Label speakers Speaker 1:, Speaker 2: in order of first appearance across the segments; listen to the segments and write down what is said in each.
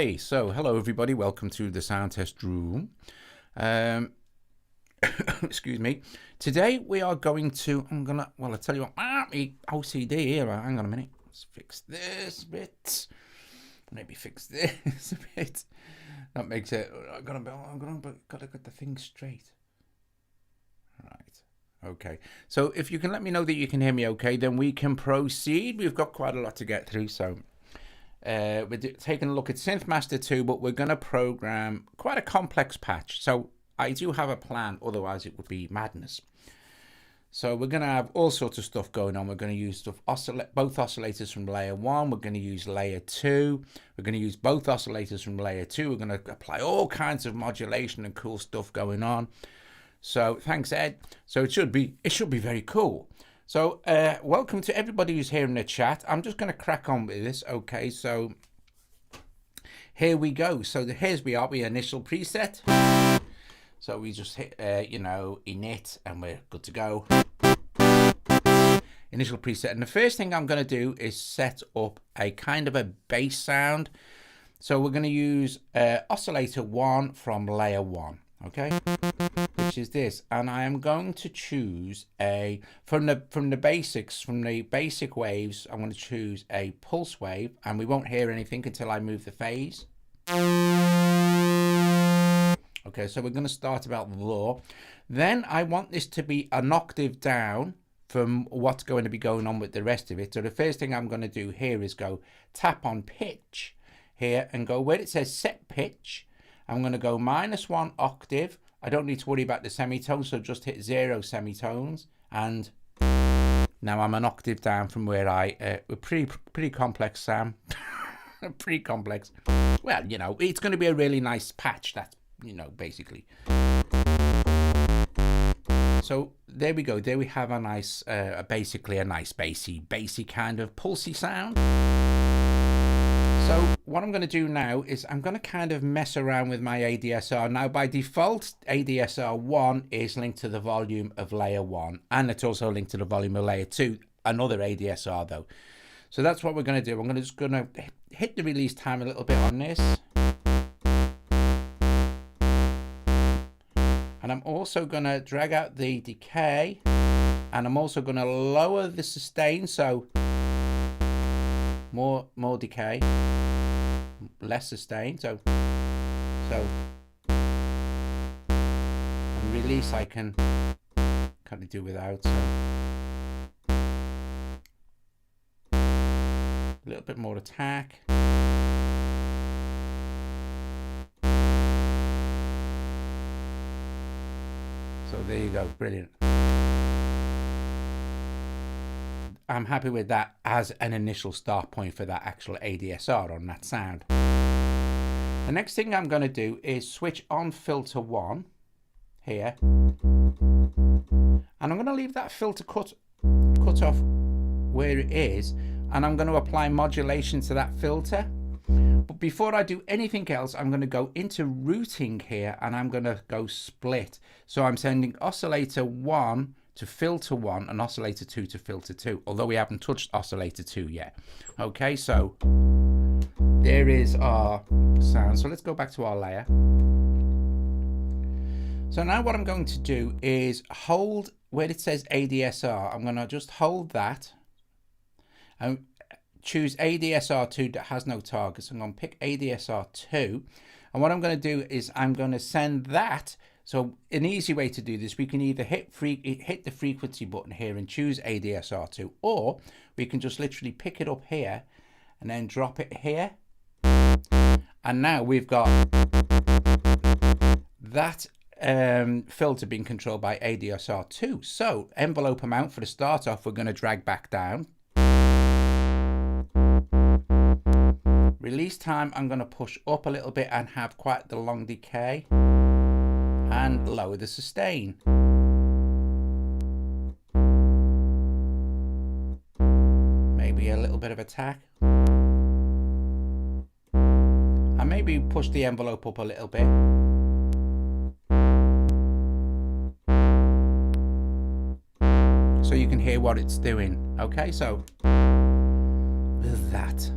Speaker 1: Okay, so hello everybody, welcome to the sound test room. Excuse me. Today we are going to, I'll tell you what, my OCD here, hang on a minute, let's fix this bit, maybe fix this a bit. That makes it, I've got to get the thing straight. Right, okay. So if you can let me know that you can hear me okay, then we can proceed. We've got quite a lot to get through, so we're taking a look at SynthMaster 2, but we're going to program quite a complex patch. So I do have a plan, otherwise it would be madness. So we're going to have all sorts of stuff going on. We're going to use both oscillators from layer 1. We're going to use layer 2. We're going to use both oscillators from layer 2. We're going to apply all kinds of modulation and cool stuff going on. So thanks, Ed. So it should be very cool. So welcome to everybody who's here in the chat. I'm just going to crack on with this. Okay, so here we go. So here's we are, the initial preset. So we just hit, init, and we're good to go. Initial preset. And the first thing I'm going to do is set up a kind of a bass sound. So we're going to use oscillator 1 from layer 1. Okay, which is this, and I am going to choose a from the basic waves. I'm going to choose a pulse wave, and we won't hear anything until I move the phase. Okay, so we're going to start about there. Then I want this to be an octave down from what's going to be going on with the rest of it. So the first thing I'm going to do here is go tap on pitch here and go where it says set pitch. I'm going to go -1 octave. I don't need to worry about the semitones, so just hit 0 semitones. And now I'm an octave down from where I, pretty complex, Sam. Pretty complex. Well, it's going to be a really nice patch, that's, basically. So there we go. There we have a nice, basically a nice bassy kind of pulsy sound. So what I'm going to do now is I'm going to kind of mess around with my ADSR. Now by default, ADSR 1 is linked to the volume of layer 1, and it's also linked to the volume of layer 2, another ADSR though. So that's what we're going to do. I'm just going to hit the release time a little bit on this. And I'm also going to drag out the decay, and I'm also going to lower the sustain, so more decay, less sustain, so and release I can kind of do without, so a little bit more attack. So there you go, brilliant. I'm happy with that as an initial start point for that actual ADSR on that sound. The next thing I'm going to do is switch on filter 1 here, and I'm going to leave that filter cut off where it is, and I'm going to apply modulation to that filter. But before I do anything else, I'm going to go into routing here, and I'm going to go split. So I'm sending oscillator 1 to filter 1 and oscillator 2 to filter 2, although we haven't touched oscillator 2 yet. Okay, so there is our sound. So let's go back to our layer. So now what I'm going to do is hold where it says ADSR. I'm going to just hold that and choose ADSR 2 that has no targets. I'm going to pick ADSR 2, and what I'm going to do is I'm going to send that. So an easy way to do this, we can either hit the frequency button here and choose ADSR 2, or we can just literally pick it up here and then drop it here. And now we've got that filter being controlled by ADSR 2. So envelope amount for the start off, we're going to drag back down. Release time, I'm going to push up a little bit and have quite the long decay. And lower the sustain. Maybe a little bit of attack. And maybe push the envelope up a little bit. So you can hear what it's doing. Okay, so with that,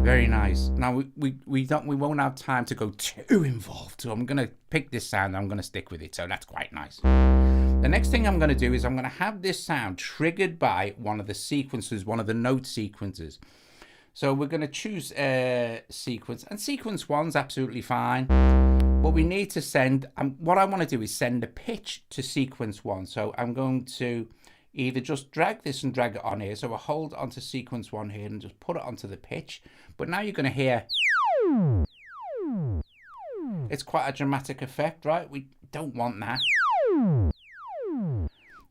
Speaker 1: Very nice. Now we won't have time to go too involved, so I'm gonna pick this sound and I'm gonna stick with it, so that's quite nice. The next thing I'm gonna do is I'm gonna have this sound triggered by one of the sequences, one of the note sequences. So we're gonna choose a sequence, and sequence 1's absolutely fine. But we need to send, what I want to do is send a pitch to sequence 1. So I'm going to either just drag this and drag it on here. So I'll hold onto sequence 1 here and just put it onto the pitch. But now you're going to hear, it's quite a dramatic effect, right? We don't want that.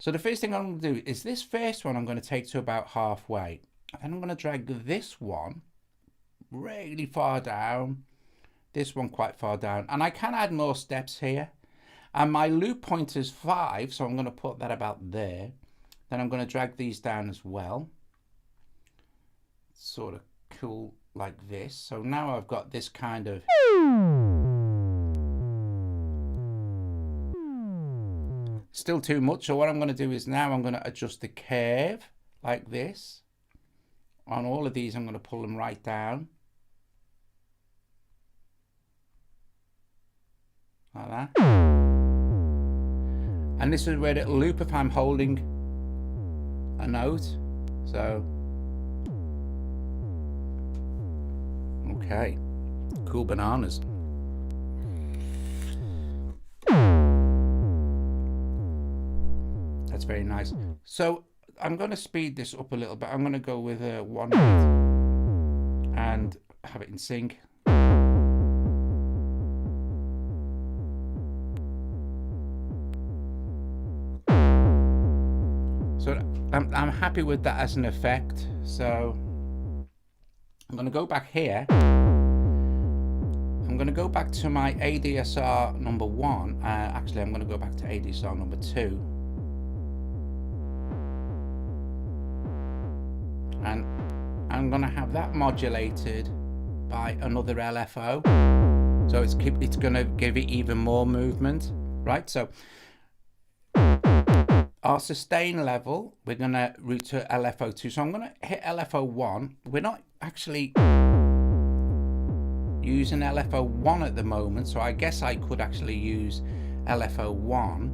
Speaker 1: So the first thing I'm going to do is this first one I'm going to take to about halfway. And then I'm going to drag this one really far down. This one quite far down, and I can add more steps here, and my loop pointer is 5, so I'm going to put that about there. Then I'm going to drag these down as well, sort of cool like this. So now I've got this kind of still too much, so what I'm going to do is now I'm going to adjust the curve like this. On all of these I'm going to pull them right down like that, and this is where it'll loop if I'm holding a note. So okay, cool bananas. That's very nice. So I'm going to speed this up a little bit. I'm going to go with a 1/8 and have it in sync. So I'm happy with that as an effect. So I'm going to go back here. I'm going to go back to my ADSR number 1. Actually, I'm going to go back to ADSR number 2. And I'm going to have that modulated by another LFO. So it's going to give it even more movement, right? So our sustain level, we're going to route to LFO2. So I'm going to hit LFO1. We're not actually using LFO1 at the moment, so I guess I could actually use LFO1.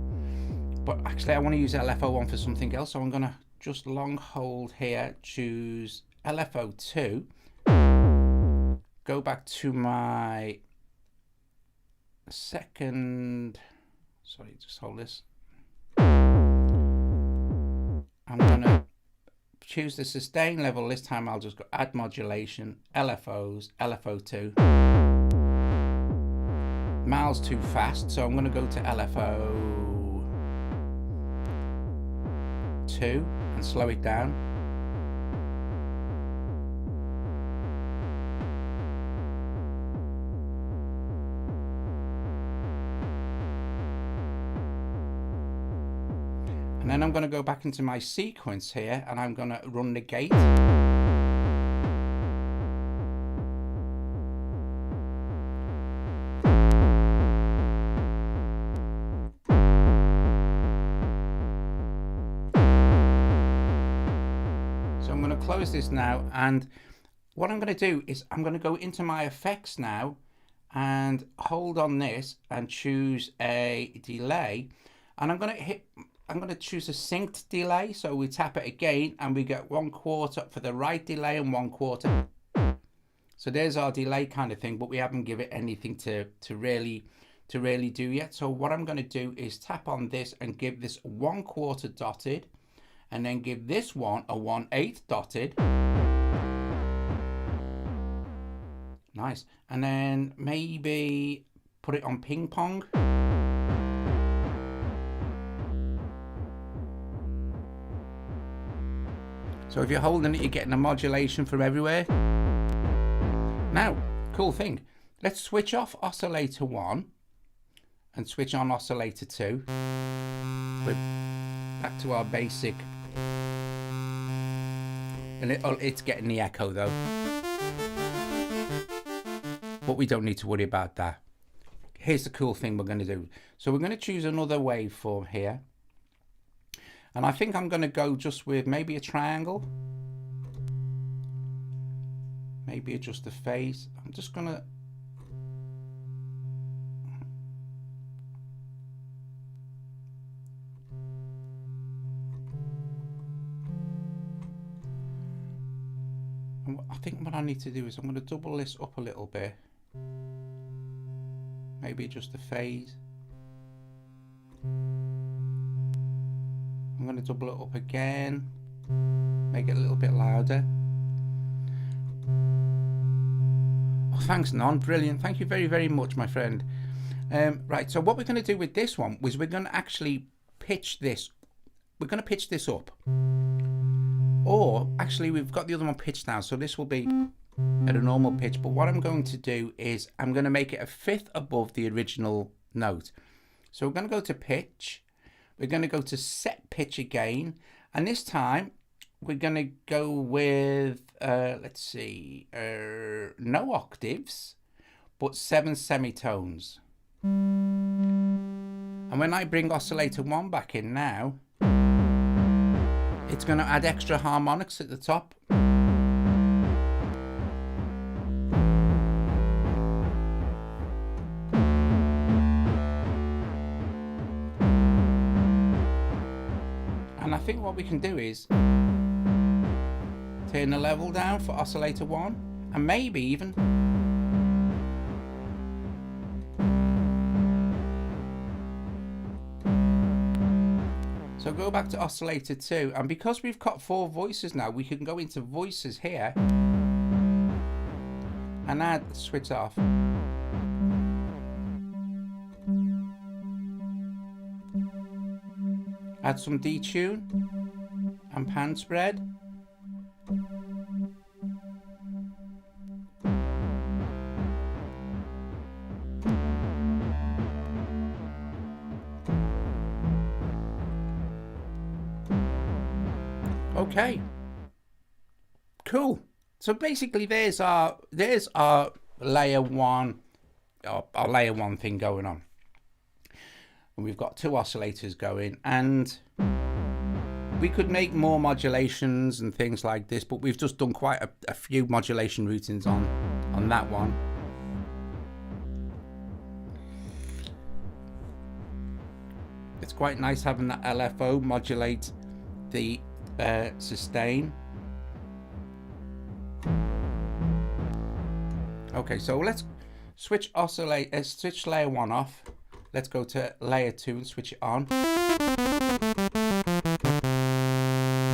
Speaker 1: But actually I want to use LFO1 for something else, so I'm going to just long hold here, choose LFO2, go back to my second, sorry, just hold this. I'm going to choose the sustain level. This time I'll just go add modulation, LFOs, LFO2. Miles too fast, so I'm going to go to LFO2 and slow it down. And then I'm going to go back into my sequence here and I'm going to run the gate. So I'm going to close this now, and what I'm going to do is I'm going to go into my effects now and hold on this and choose a delay, and I'm going to choose a synced delay. So we tap it again and we get 1/4 for the right delay and 1/4. So there's our delay kind of thing, but we haven't given it anything to really do yet. So what I'm going to do is tap on this and give this 1/4 dotted, and then give this one a 1/8 dotted. Nice. And then maybe put it on ping pong. So if you're holding it, you're getting a modulation from everywhere. Now, cool thing. Let's switch off oscillator 1 and switch on oscillator 2. We're back to our basic. And it's getting the echo though. But we don't need to worry about that. Here's the cool thing we're going to do. So we're going to choose another waveform here. And I think I'm going to go just with maybe a triangle. Maybe adjust the phase. I'm just gonna I think what I need to do is I'm going to double this up a little bit. Maybe adjust the phase. I'm going to double it up again. Make it a little bit louder. Oh, thanks, Non. Brilliant. Thank you very, very much, my friend. Right, so what we're going to do with this one was we're going to actually pitch this. We're going to pitch this up. Or, actually, we've got the other one pitched now, so this will be at a normal pitch. But what I'm going to do is I'm going to make it a fifth above the original note. So we're going to go to pitch. We're going to go to set pitch again. And this time, we're going to go with, let's see, no octaves, but 7 semitones. And when I bring oscillator 1 back in now, it's going to add extra harmonics at the top. And I think what we can do is turn the level down for oscillator 1 and maybe even so go back to oscillator 2, and because we've got 4 voices now, we can go into voices here and add switch off. Add some detune and pan spread. Okay, cool. So basically there's our layer 1, our layer 1 thing going on. And we've got 2 oscillators going, and we could make more modulations and things like this, but we've just done quite a few modulation routines on that one. It's quite nice having that LFO modulate the sustain. Okay, so let's switch switch layer 1 off. Let's go to layer 2 and switch it on.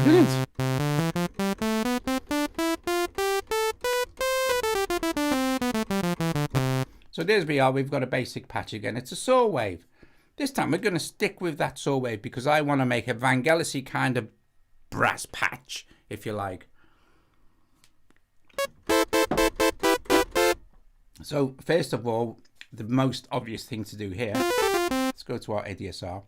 Speaker 1: Brilliant. So there's we are. We've got a basic patch again. It's a saw wave. This time we're going to stick with that saw wave because I want to make a Vangelis-y kind of brass patch, if you like. So first of all, the most obvious thing to do here, let's go to our ADSR.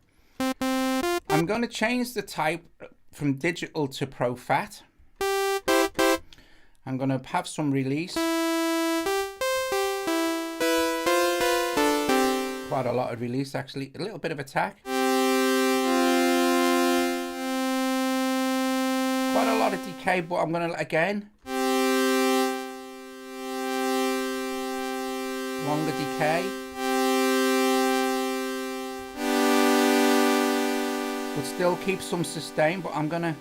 Speaker 1: I'm going to change the type from digital to Pro Fat. I'm going to have some release. Quite a lot of release actually, a little bit of attack. Quite a lot of decay, but I'm going to, again, longer decay. But still keep some sustain, but I'm going to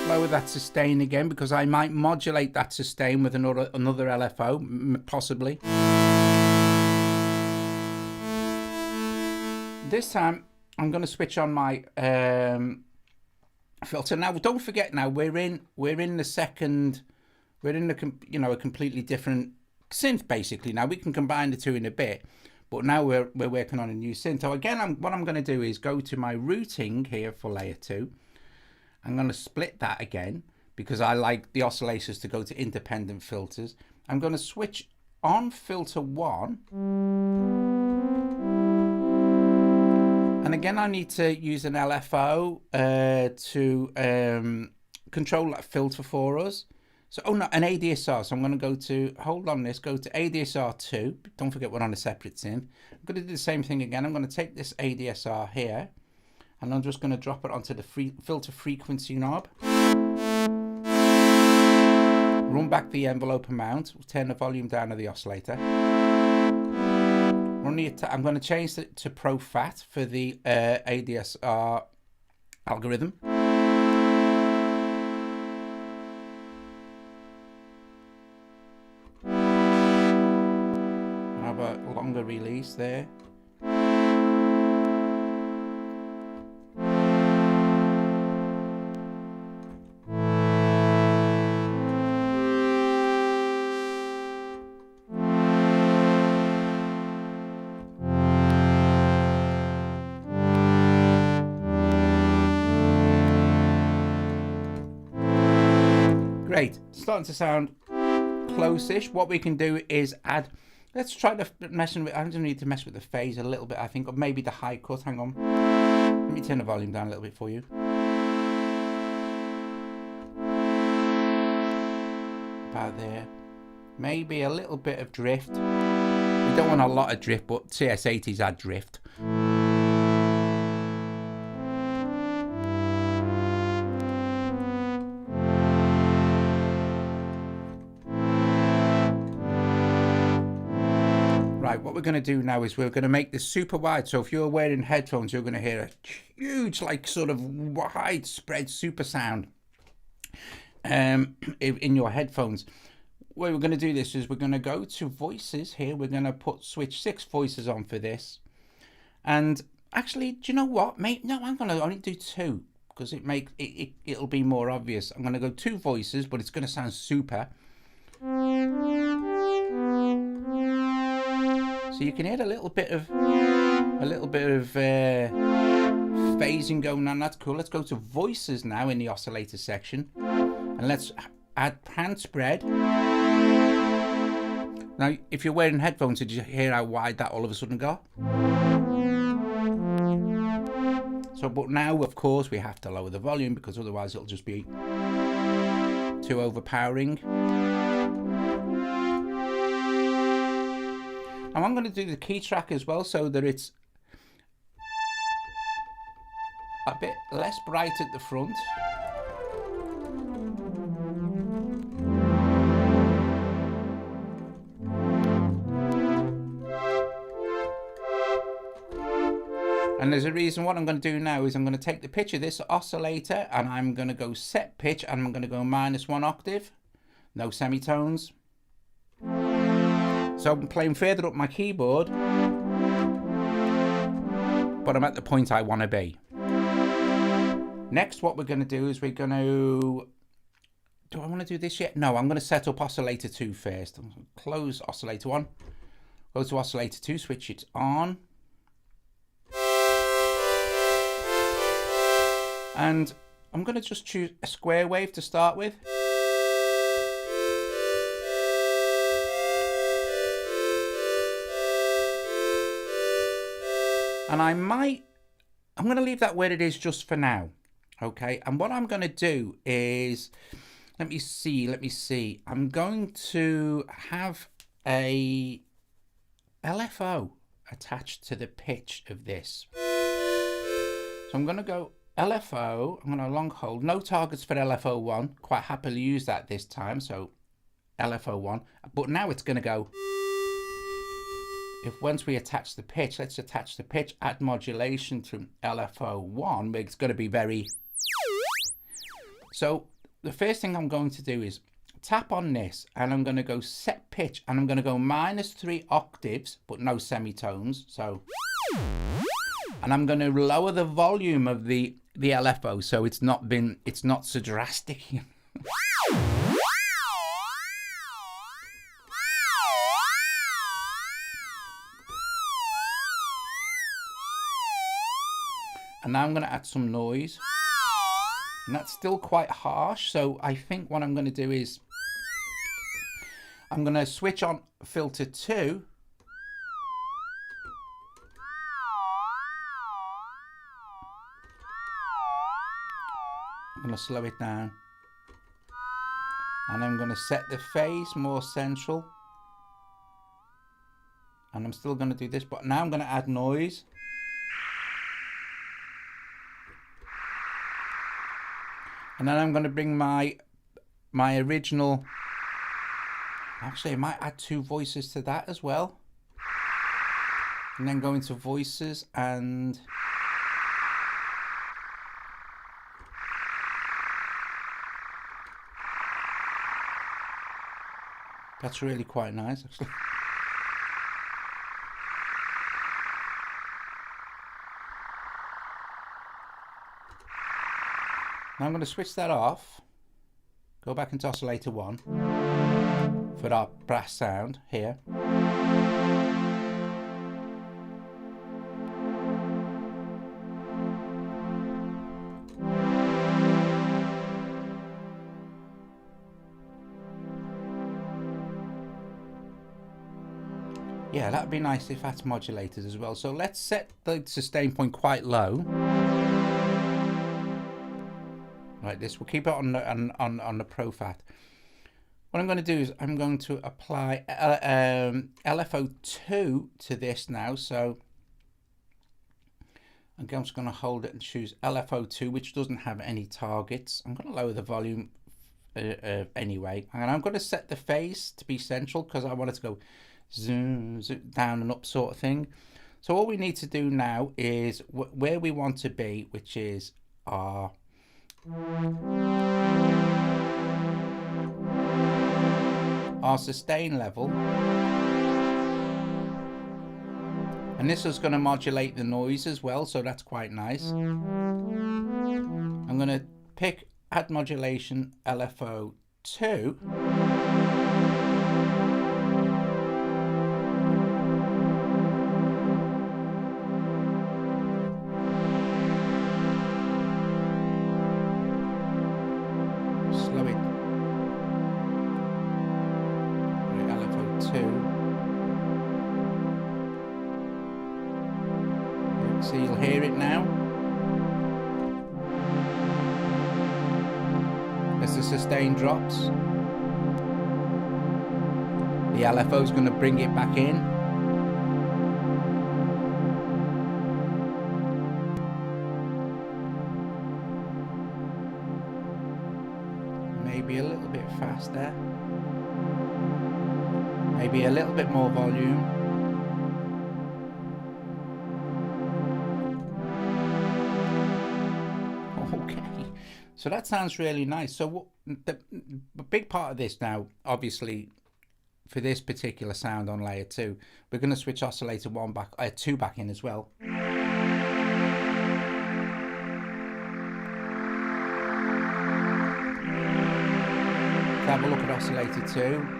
Speaker 1: lower that sustain again because I might modulate that sustain with another LFO, possibly. This time, I'm going to switch on my filter. Now, don't forget. Now we're in the second. We're in a completely different synth basically. Now we can combine the two in a bit, but now we're working on a new synth. So again, what I'm going to do is go to my routing here for layer 2. I'm going to split that again because I like the oscillators to go to independent filters. I'm going to switch on filter 1. And again, I need to use an LFO to control that filter for us. So, oh no, an ADSR. So I'm going to go to, go to ADSR 2. Don't forget we're on a separate synth. I'm going to do the same thing again. I'm going to take this ADSR here, and I'm just going to drop it onto the filter frequency knob. Run back the envelope amount. We'll turn the volume down of the oscillator. I'm going to change it to Pro Fat for the ADSR algorithm. Have a longer release there. Great, starting to sound close-ish. What we can do is add, let's try to mess with, I don't need to mess with the phase a little bit, I think, or maybe the high cut. Hang on, let me turn the volume down a little bit for you. About there. Maybe a little bit of drift. We don't want a lot of drift, but CS80s add drift. What we're going to do now is we're going to make this super wide. So if you're wearing headphones, you're going to hear a huge, like, sort of widespread super sound in your headphones. What we're going to do this is we're going to go to voices here. We're going to switch 6 voices on for this. And actually, do you know what? No, I'm going to only do 2 because it'll be more obvious. I'm going to go 2 voices, but it's going to sound super. So you can hear a little bit of phasing going on. That's cool. Let's go to voices now in the oscillator section, and let's add hand spread. Now, if you're wearing headphones, did you hear how wide that all of a sudden got? So, but now, of course, we have to lower the volume because otherwise it'll just be too overpowering. And I'm going to do the key track as well so that it's a bit less bright at the front. And there's a reason. What I'm going to do now is I'm going to take the pitch of this oscillator and I'm going to go set pitch and I'm going to go -1 octave, no semitones. So I'm playing further up my keyboard, but I'm at the point I want to be. Next, what we're going to do is we're going to... Do I want to do this yet? No, I'm going to set up oscillator 2 first. I'm going to close oscillator 1. Go to oscillator 2, switch it on. And I'm going to just choose a square wave to start with. And I'm going to leave that where it is just for now. Okay. And what I'm going to do is, let me see. I'm going to have a LFO attached to the pitch of this. So I'm going to go LFO. I'm going to long hold. No targets for LFO1. Quite happily use that this time. So LFO1. But now it's going to go... If once we attach the pitch, let's attach the pitch, add modulation to LFO1, it's going to be very... So the first thing I'm going to do is tap on this and I'm going to go set pitch and I'm going to go -3 octaves, but no semitones. So, and I'm going to lower the volume of the LFO so it's not so drastic. And now I'm going to add some noise. And that's still quite harsh. So I think what I'm going to do is I'm going to switch on filter 2. I'm going to slow it down. And I'm going to set the phase more central. And I'm still going to do this, but now I'm going to add noise. And then I'm going to bring my original Actually, I might add 2 voices to that as well. And then go into voices and that's really quite nice, actually. Now I'm going to switch that off. Go back into oscillator 1 for our brass sound here. Yeah, that'd be nice if that's modulated as well. So let's set the sustain point quite low. Like this, we'll keep it on the Pro Fat. What I'm going to do is I'm going to apply LFO2 to this now. So I'm just going to hold it and choose LFO2, which doesn't have any targets. I'm going to lower the volume anyway, and I'm going to set the phase to be central because I want it to go zoom, zoom down and up sort of thing. So all we need to do now is where we want to be, which is our sustain level, and this is going to modulate the noise as well, so that's quite nice. I'm going to pick add modulation LFO2, so you'll hear it now. As the sustain drops, the LFO is going to bring it back in. Maybe a little bit faster. Maybe a little bit more volume. So that sounds really nice. So the big part of this now, obviously, for this particular sound on layer 2, we're going to switch oscillator 2 back in as well. Let's have a look at oscillator 2.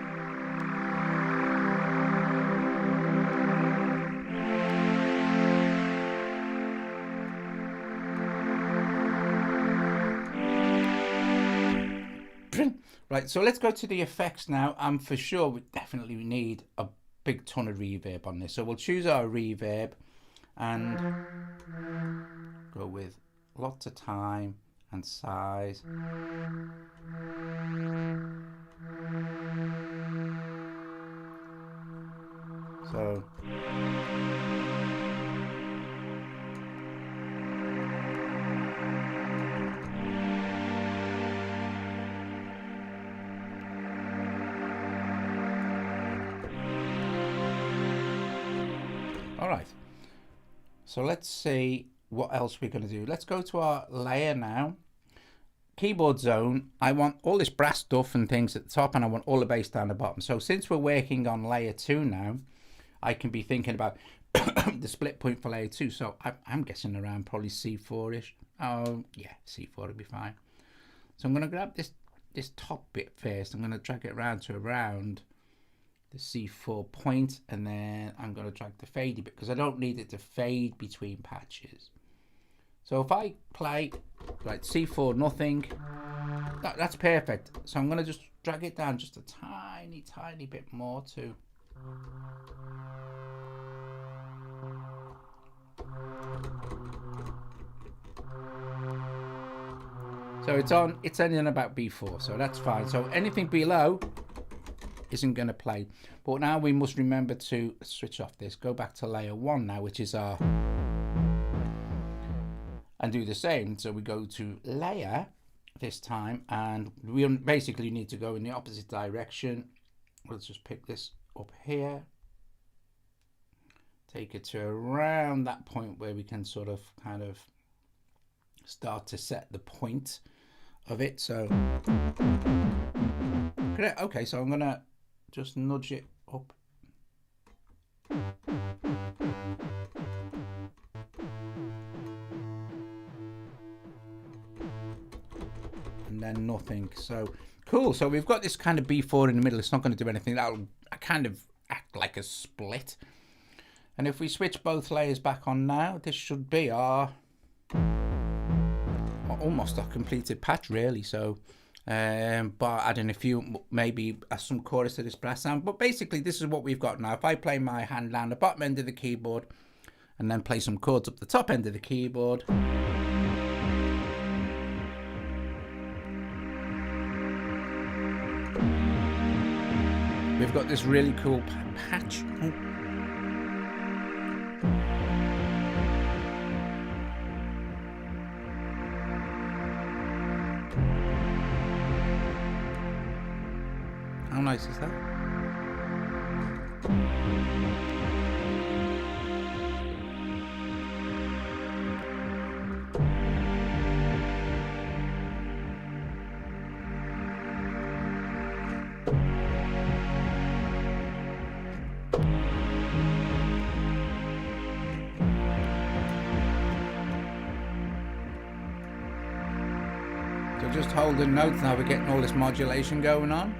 Speaker 1: Right, so let's go to the effects now, and for sure we definitely need a big ton of reverb on this. So we'll choose our reverb and go with lots of time and size. So all right, so let's see what else we're going to do. Let's go to our layer now. Keyboard zone, I want all this brass stuff and things at the top, and I want all the bass down the bottom. So since we're working on layer 2 now, I can be thinking about the split point for layer 2. So I'm guessing around probably C4-ish. Oh yeah, C4 would be fine. So I'm going to grab this top bit first. I'm going to drag it around to around the C4 point, and then I'm going to drag the fadey bit because I don't need it to fade between patches. So if I play right C4 nothing, that's perfect. So I'm going to just drag it down just a tiny bit more to so it's only on about B4, so that's fine. So anything below isn't going to play. But now we must remember to switch off this, go back to layer 1 now, which is our, and do the same. So we go to layer this time, and we basically need to go in the opposite direction let's just pick this up here, take it to around that point where we can sort of kind of start to set the point of it. So okay, so I'm gonna just nudge it up. And then nothing. So cool. So we've got this kind of B4 in the middle. It's not going to do anything. That'll kind of act like a split. And if we switch both layers back on now, this should be our almost a completed patch, really. So but adding a few, maybe some chorus to this brass sound. But basically, this is what we've got now. If I play my hand down the bottom end of the keyboard and then play some chords up the top end of the keyboard, we've got this really cool patch. Oh. How nice is that? So just holding notes now, we're getting all this modulation going on.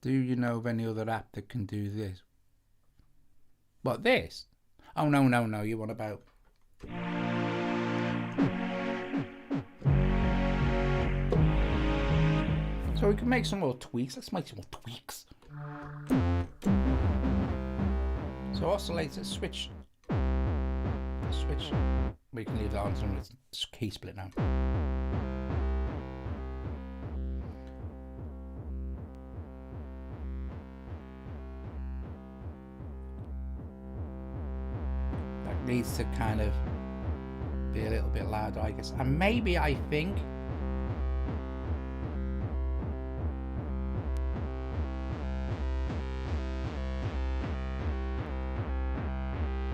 Speaker 1: Do you know of any other app that can do this? What, this? Oh, no, no, no, you want about... So we can make some more tweaks. Let's make some more tweaks. So oscillator, switch. We can leave that on, so it's key split now. Needs to kind of be a little bit louder, I guess. And maybe I think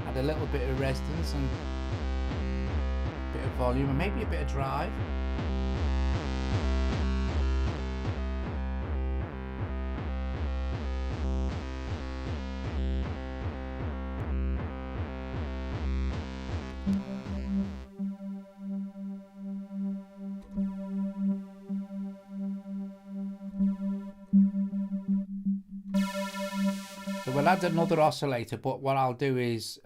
Speaker 1: add a little bit of resonance and a bit of volume and maybe a bit of drive. We'll add another oscillator, but what I'll do is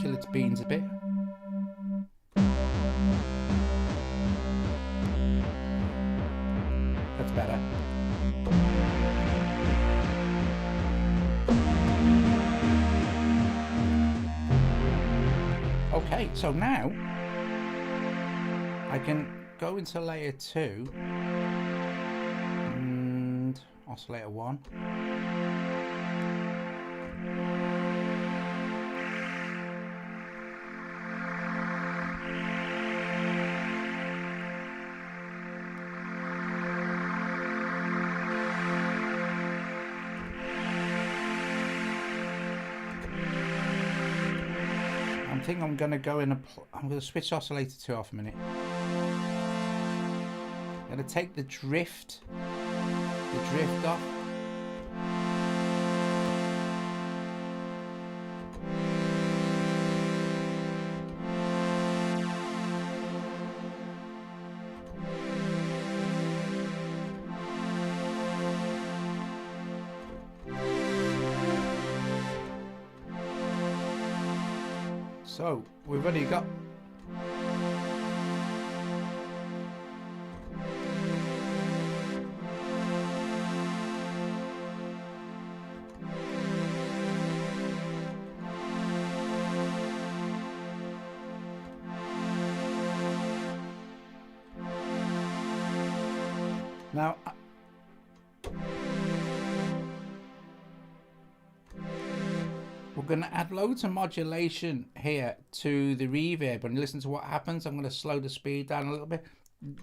Speaker 1: chill its beans a bit. That's better. Okay, so now I can go into layer 2 and oscillator 1. I think I'm going to go in I'm going to switch oscillator 2 off a minute. I'm going to take the drift off. So we've already got now. We're going to add loads of modulation here to the reverb, and listen to what happens. I'm going to slow the speed down a little bit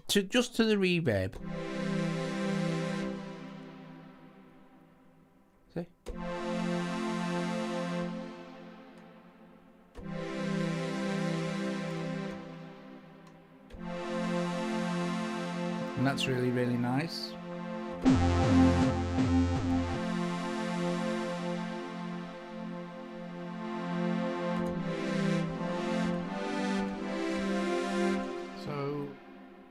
Speaker 1: just to the reverb. See? And that's really, really nice.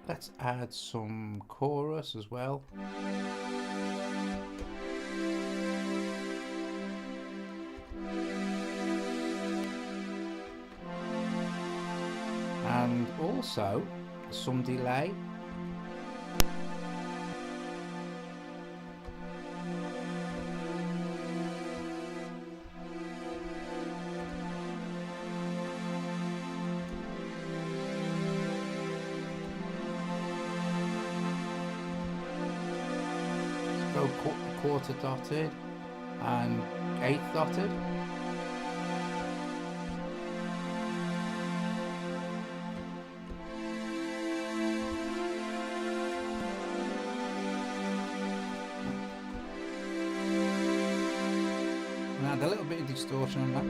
Speaker 1: Let's add some chorus as well. And also some delay. Quarter dotted and eighth dotted. And add a little bit of distortion on that.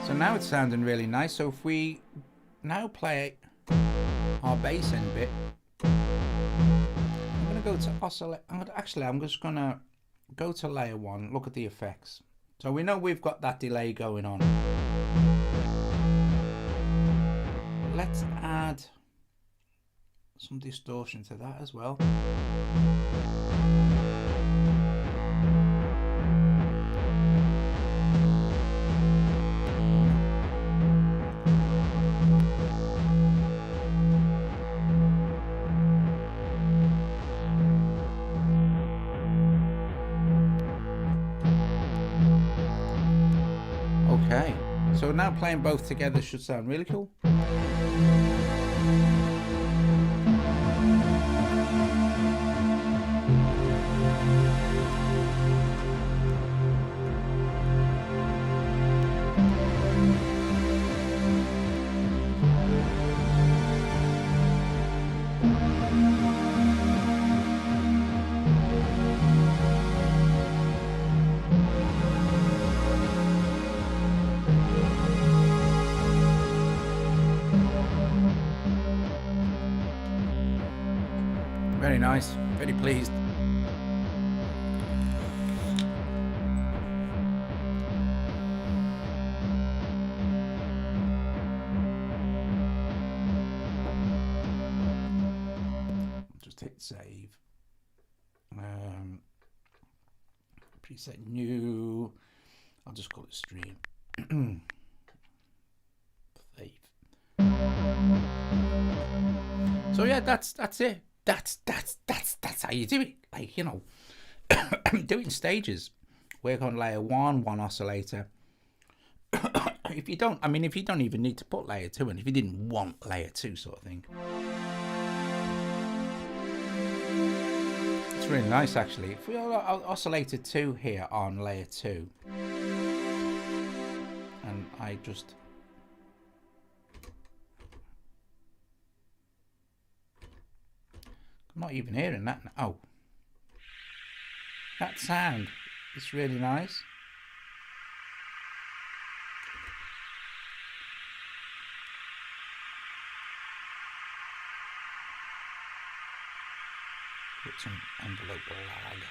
Speaker 1: So now it's sounding really nice. So if we now play our bass end bit, I'm going to go to oscillate. I'm just going to go to layer 1, look at the effects. So we know we've got that delay going on. Let's add some distortion to that as well. Okay, so now playing both together should sound really cool. Very nice, very pleased. Just hit save. Preset new. I'll just call it stream. Save. So yeah, that's it. That's how you do it. Like, you know, do it in stages. Work on layer 1, one oscillator. If you don't even need to put layer 2 in, if you didn't want layer 2 sort of thing. It's really nice actually. If we oscillator 2 here on layer 2, and I just I'm not even hearing that now. Oh, that sound is really nice. Put some envelope lag.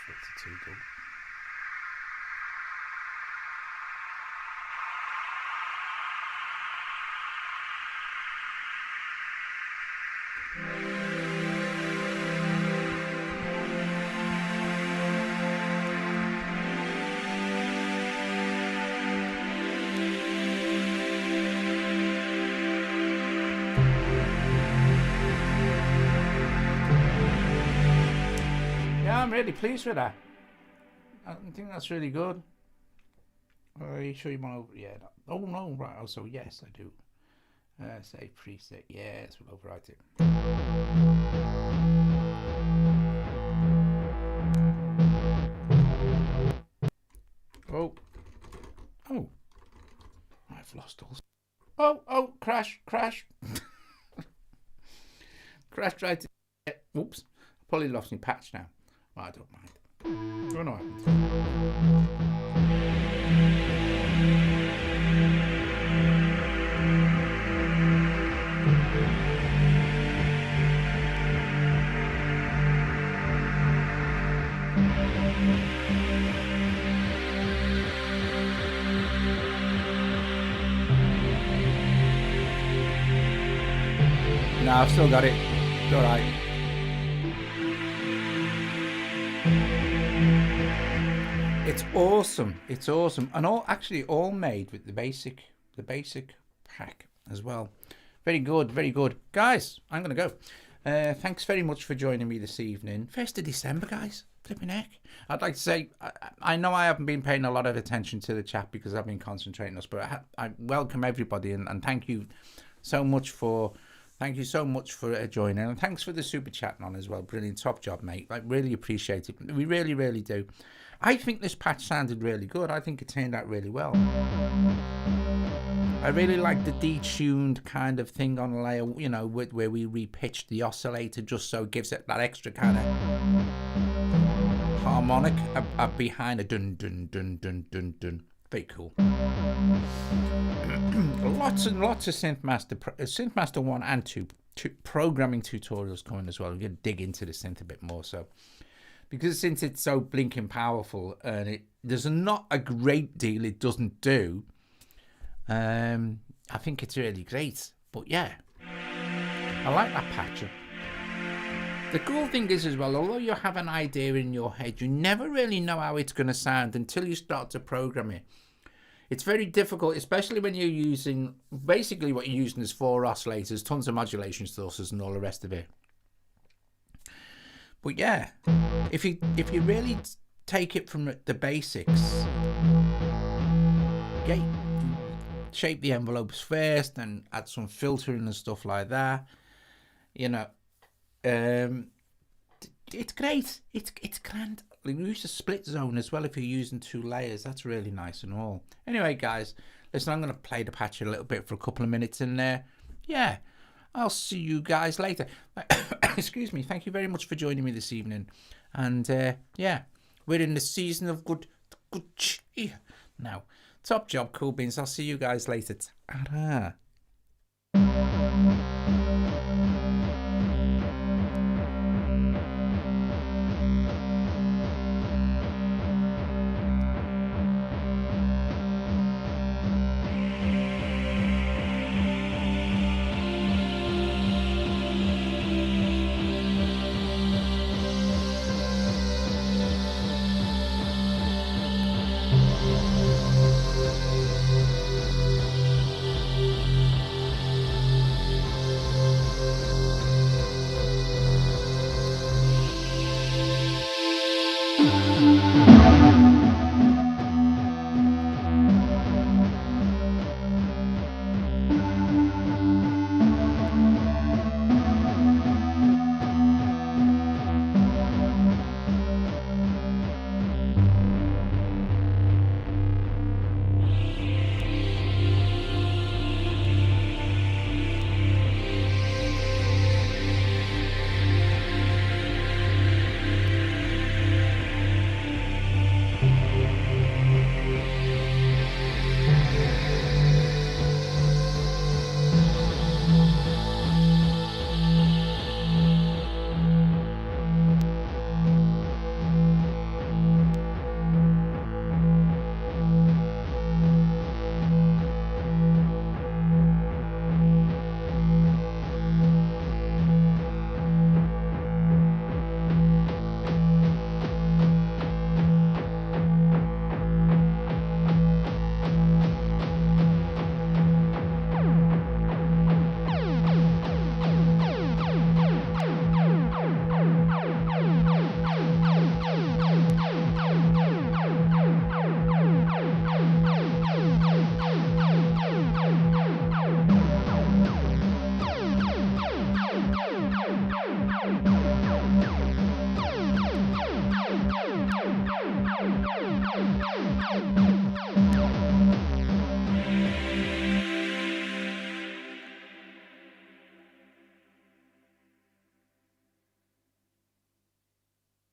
Speaker 1: filter too good. I'm really pleased with that. I think that's really good. Are you sure you want to? Yeah. Oh no, right. Oh, so yes, I do. Say preset. Yes, we'll overwrite it. Oh. Oh. I've lost all. Oh, crash. Crash right. Oops. I probably lost my patch now. Well, I don't mind. Oh, no, no, I've still got it. It's all right. It's awesome. It's awesome, and all made with the basic pack as well. Very good, very good, guys. I'm gonna go. Thanks very much for joining me this evening. 1st of December, guys. Flipping heck. I'd like to say I know I haven't been paying a lot of attention to the chat because I've been concentrating on us, but I welcome everybody and thank you so much for. Thank you so much for joining, and thanks for the super chat on as well. Brilliant, top job, mate. Like, really appreciate it. We really, really do. I think this patch sounded really good. I think it turned out really well. I really like the detuned kind of thing on layer, you know, where we repitched the oscillator just so it gives it that extra kind of harmonic behind a dun dun dun dun dun dun. Very cool. Lots and lots of SynthMaster 1 and 2 programming tutorials coming as well. We're going to dig into the synth a bit more. So, because since it's so blinking powerful and there's not a great deal it doesn't do, I think it's really great. But yeah, I like that patch. The cool thing is as well, although you have an idea in your head, you never really know how it's going to sound until you start to program it. It's very difficult, especially when you're using, basically what you're using is 4 oscillators, tons of modulation sources and all the rest of it. But yeah, if you really take it from the basics, shape the envelopes first and add some filtering and stuff like that, you know, it's great. It's grand. We use a split zone as well if you're using 2 layers. That's really nice and all. Anyway, guys, listen, I'm going to play the patch a little bit for a couple of minutes in there. Yeah, I'll see you guys later. Excuse me. Thank you very much for joining me this evening. And yeah, we're in the season of good cheer now. Top job, cool beans. I'll see you guys later. Ta-da.